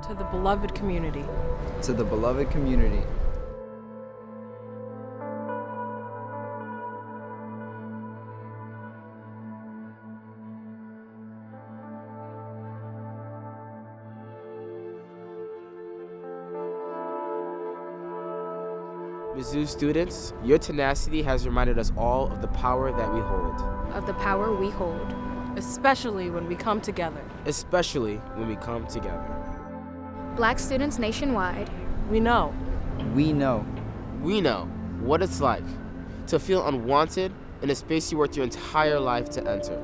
To the beloved community. To the beloved community. Mizzou students, your tenacity has reminded us all of the power that we hold. Of the power we hold. Especially when we come together. Especially when we come together. Black students nationwide. We know. We know. We know what it's like to feel unwanted in a space you worked your entire life to enter.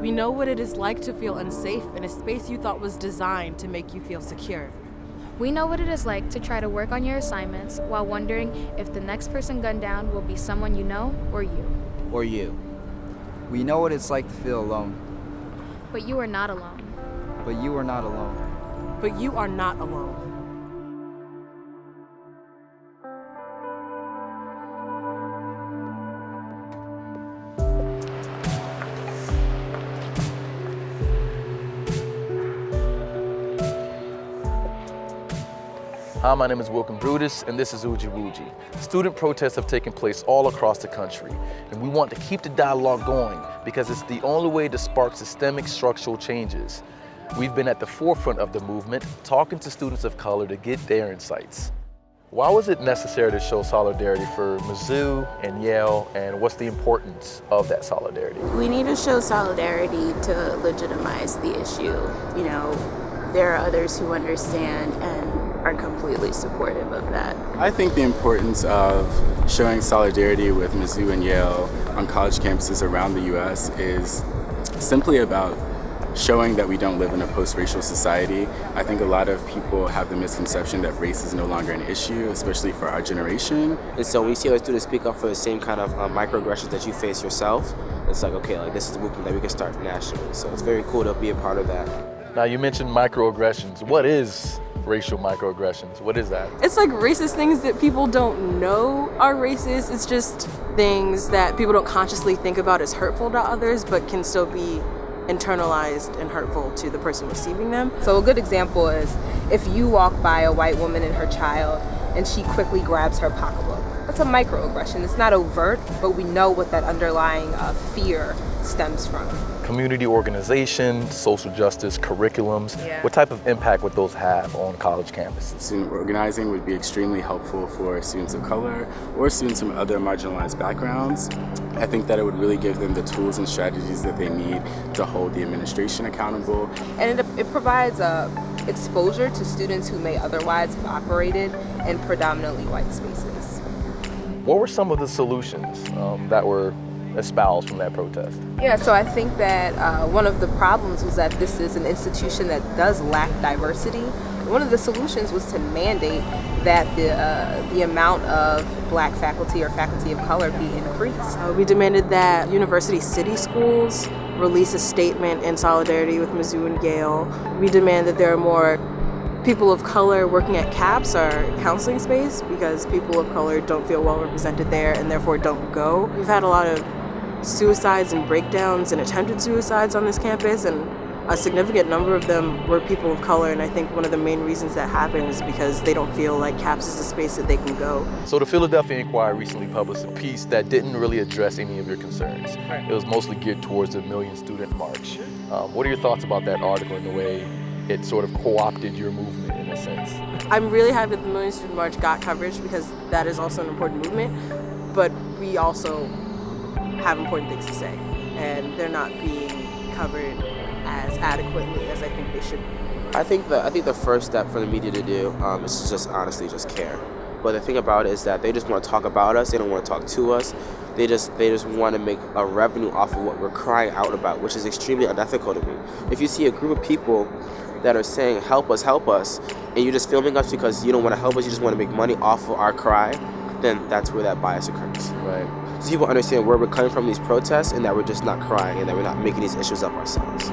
We know what it is like to feel unsafe in a space you thought was designed to make you feel secure. We know what it is like to try to work on your assignments while wondering if the next person gunned down will be someone you know or you. Or you. We know what it's like to feel alone. But you are not alone. But you are not alone. But you are not alone. Hi, my name is Wilkin Brutus, and this is Uji Wuji. Student protests have taken place all across the country, and we want to keep the dialogue going because it's the only way to spark systemic structural changes. We've been at the forefront of the movement, talking to students of color to get their insights. Why was it necessary to show solidarity for Mizzou and Yale, and what's the importance of that solidarity? We need to show solidarity to legitimize the issue. You know, there are others who understand and are completely supportive of that. I think the importance of showing solidarity with Mizzou and Yale on college campuses around the U.S. is simply about showing that we don't live in a post-racial society. I think a lot of people have the misconception that race is no longer an issue, especially for our generation. And so when you see other students speak up for the same kind of microaggressions that you face yourself, it's like, okay, like this is a movement that we can start nationally. So it's very cool to be a part of that. Now, you mentioned microaggressions. What is racial microaggressions? What is that? It's like racist things that people don't know are racist. It's just things that people don't consciously think about as hurtful to others, but can still be internalized and hurtful to the person receiving them. So a good example is if you walk by a white woman and her child and she quickly grabs her pocketbook. That's a microaggression. It's not overt, but we know what that underlying fear stems from. Community organization, social justice, curriculums. Yeah. What type of impact would those have on college campuses? Student organizing would be extremely helpful for students of color or students from other marginalized backgrounds. I think that it would really give them the tools and strategies that they need to hold the administration accountable. And it provides exposure to students who may otherwise have operated in predominantly white spaces. What were some of the solutions that were espoused from that protest? Yeah, so I think that one of the problems was that this is an institution that does lack diversity. One of the solutions was to mandate that the amount of black faculty or faculty of color be increased. We demanded that University City Schools release a statement in solidarity with Mizzou and Yale. We demand that there are more people of color working at CAPS, our counseling space, because people of color don't feel well represented there and therefore don't go. We've had a lot of suicides and breakdowns and attempted suicides on this campus, and a significant number of them were people of color, and I think one of the main reasons that happened is because they don't feel like CAPS is a space that they can go. So the Philadelphia Inquirer recently published a piece that didn't really address any of your concerns. Right. It was mostly geared towards the Million Student March. What are your thoughts about that article and the way it sort of co-opted your movement in a sense? I'm really happy that the Million Student March got coverage because that is also an important movement, but we also have important things to say, and they're not being covered as adequately as I think they should be. I think the first step for the media to do is to just honestly just care. But the thing about it is that they just want to talk about us. They don't want to talk to us. They just want to make a revenue off of what we're crying out about, which is extremely unethical to me. If you see a group of people that are saying help us, and you're just filming us because you don't want to help us, you just want to make money off of our cry, then that's where that bias occurs. Right. So people understand where we're coming from these protests and that we're just not crying and that we're not making these issues up ourselves.